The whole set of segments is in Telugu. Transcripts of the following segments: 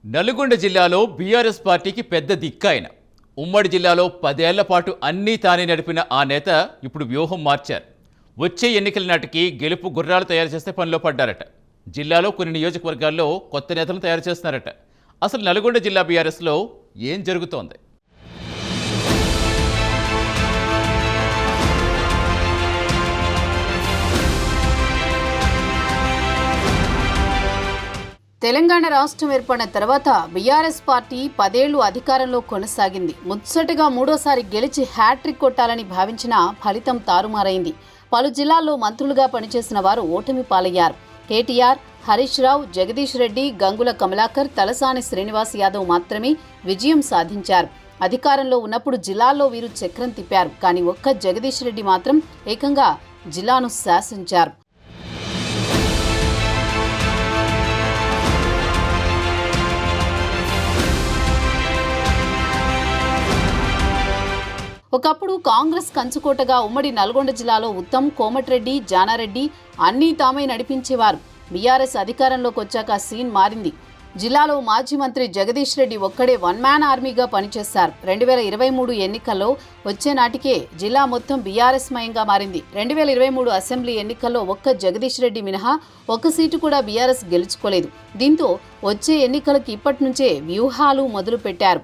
నల్గొండ జిల్లాలో బీఆర్ఎస్ పార్టీకి పెద్ద దిక్కాయన ఉమ్మడి జిల్లాలో 10 ఏళ్ల పాటు అన్నీ తానే నడిపిన ఆ నేత ఇప్పుడు వ్యూహం మార్చారు. వచ్చే ఎన్నికల నాటికి గెలుపు గుర్రాలు తయారు చేస్తే పనిలో పడ్డారట. జిల్లాలో కొన్ని నియోజకవర్గాల్లో కొత్త నేతలను తయారు చేస్తున్నారట. అసలు నల్గొండ జిల్లా బీఆర్ఎస్లో ఏం జరుగుతోంది? తెలంగాణ రాష్ట్రం ఏర్పడిన తర్వాత బీఆర్ఎస్ పార్టీ 10 ఏళ్లు అధికారంలో కొనసాగింది. ముచ్చటగా మూడోసారి గెలిచి హ్యాట్రిక్ కొట్టాలని భావించిన ఫలితం తారుమారైంది. పలు జిల్లాల్లో మంత్రులుగా పనిచేసిన వారు ఓటమి పాలయ్యారు. కేటీఆర్, హరీష్ రావు, జగదీష్ రెడ్డి, గంగుల కమలాకర్, తలసాని శ్రీనివాస్ యాదవ్ మాత్రమే విజయం సాధించారు. అధికారంలో ఉన్నప్పుడు జిల్లాల్లో వీరు చక్రం తిప్పారు. కానీ ఒక్క జగదీష్ రెడ్డి మాత్రం ఏకంగా జిల్లాను శాసించారు. ఒకప్పుడు కాంగ్రెస్ కంచుకోటగా ఉమ్మడి నల్గొండ జిల్లాలో ఉత్తమ్, కోమటిరెడ్డి, జానారెడ్డి అన్నీ తామే నడిపించేవారు. బీఆర్ఎస్ అధికారంలోకి వచ్చాక సీన్ మారింది. జిల్లాలో మాజీ మంత్రి జగదీష్ రెడ్డి ఒక్కడే వన్ మ్యాన్ ఆర్మీగా పనిచేశారు. 2023 ఎన్నికల్లో వచ్చే నాటికే జిల్లా మొత్తం బీఆర్ఎస్ మయంగా మారింది. 2023 అసెంబ్లీ ఎన్నికల్లో ఒక్క జగదీష్ రెడ్డి మినహా ఒక్క సీటు కూడా బీఆర్ఎస్ గెలుచుకోలేదు. దీంతో వచ్చే ఎన్నికలకు ఇప్పటి నుంచే వ్యూహాలు మొదలుపెట్టారు.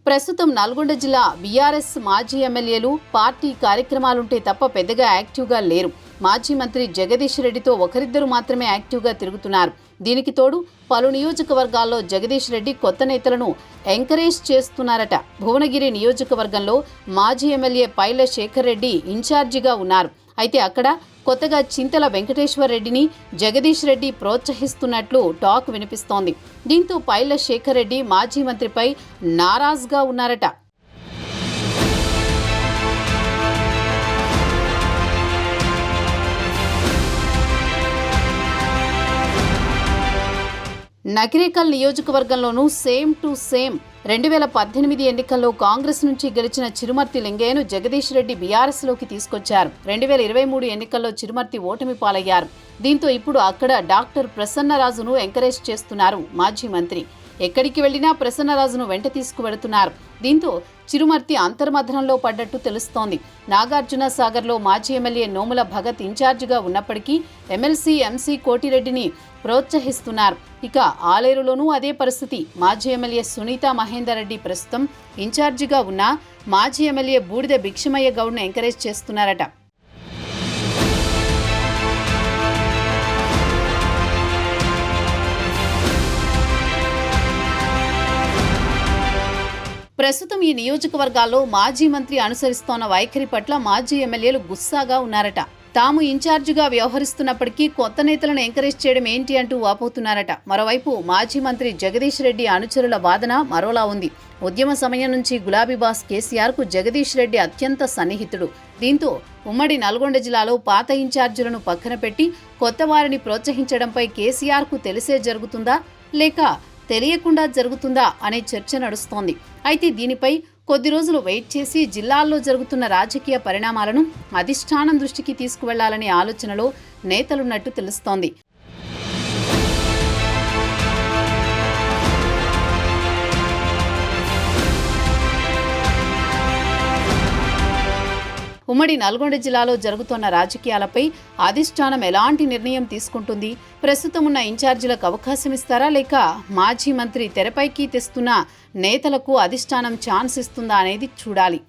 ప్రస్తుతం నల్గొండ జిల్లా బీఆర్ఎస్ మాజీ ఎమ్మెల్యేలు పార్టీ కార్యక్రమాలుంటే తప్ప పెద్దగా యాక్టివ్గా లేరు. మాజీ మంత్రి జగదీష్ రెడ్డితో ఒకరిద్దరు మాత్రమే యాక్టివ్గా తిరుగుతున్నారు. దీనికి తోడు పలు నియోజకవర్గాల్లో జగదీష్ రెడ్డి కొత్త నేతలను ఎంకరేజ్ చేస్తున్నారట. భువనగిరి నియోజకవర్గంలో మాజీ ఎమ్మెల్యే పైల శేఖర్ రెడ్డి ఇన్ఛార్జిగా ఉన్నారు. అయితే అక్కడ కొత్తగా చింతల వెంకటేశ్వర్ రెడ్డిని జగదీష్ రెడ్డి ప్రోత్సహిస్తున్నట్లు టాక్ వినిపిస్తోంది. దీంతో పైల శేఖర్ రెడ్డి మాజీ మంత్రిపై నారాజ్గా ఉన్నారట. నకిరేకల్ నియోజకవర్గంలోనూ సేమ్ టు సేమ్ 2018 ఎన్నికల్లో కాంగ్రెస్ నుంచి గెలిచిన చిరుమర్తి లింగయ్యను జగదీష్ రెడ్డి బీఆర్ఎస్లోకి తీసుకొచ్చారు. 2023 ఎన్నికల్లో చిరుమర్తి ఓటమి పాలయ్యారు. దీంతో ఇప్పుడు అక్కడ డాక్టర్ ప్రసన్నరాజును ఎంకరేజ్ చేస్తున్నారు మాజీ మంత్రి. ఎక్కడికి వెళ్లినా ప్రసన్నరాజును వెంట తీసుకువెడుతున్నారు. దీంతో చిరుమర్తి అంతర్మథనంలో పడ్డట్టు తెలుస్తోంది. నాగార్జున సాగర్లో మాజీ ఎమ్మెల్యే నోముల భగత్ ఇన్ఛార్జిగా ఉన్నప్పటికీ ఎమ్మెల్సీ ఎంసీ కోటిరెడ్డిని ప్రోత్సహిస్తున్నారు. ఇక ఆలేరులోనూ అదే పరిస్థితి. మాజీ ఎమ్మెల్యే సునీత మహేందర్ రెడ్డి ప్రస్తుతం ఇన్ఛార్జిగా ఉన్న మాజీ ఎమ్మెల్యే బూడిద భిక్షమయ్య గౌడ్ను ఎంకరేజ్ చేస్తున్నారట. ప్రస్తుతం ఈ నియోజకవర్గాల్లో మాజీ మంత్రి అనుసరిస్తోన్న వైఖరి పట్ల మాజీ ఎమ్మెల్యేలు గుస్సాగా ఉన్నారట. తాము ఇన్ఛార్జిగా వ్యవహరిస్తున్నప్పటికీ కొత్త నేతలను ఎంకరేజ్ చేయడం ఏంటి అంటూ వాపోతున్నారట. మరోవైపు మాజీ మంత్రి జగదీష్ రెడ్డి అనుచరుల వాదన మరోలా ఉంది. ఉద్యమ సమయం నుంచి గులాబీ బాస్ కేసీఆర్కు జగదీష్ రెడ్డి అత్యంత సన్నిహితుడు. దీంతో ఉమ్మడి నల్గొండ జిల్లాలో పాత ఇన్ఛార్జీలను పక్కన పెట్టి కొత్త వారిని ప్రోత్సహించడంపై కేసీఆర్కు తెలిసే జరుగుతుందా లేక తెలియకుండా జరుగుతుందా అనే చర్చ నడుస్తోంది. అయితే దీనిపై కొద్ది రోజులు వెయిట్ చేసి జిల్లాల్లో జరుగుతున్న రాజకీయ పరిణామాలను అధిష్టానం దృష్టికి తీసుకువెళ్లాలనే ఆలోచనలో నేతలున్నట్టు తెలుస్తోంది. ఉమ్మడి నల్గొండ జిల్లాలో జరుగుతున్న రాజకీయాలపై అధిష్టానం ఎలాంటి నిర్ణయం తీసుకుంటుంది? ప్రస్తుతం ఉన్న ఇన్ఛార్జీలకు అవకాశం ఇస్తారా లేక మాజీ మంత్రి తెరపైకి తెస్తున్న నేతలకు అధిష్టానం ఛాన్స్ ఇస్తుందా అనేది చూడాలి.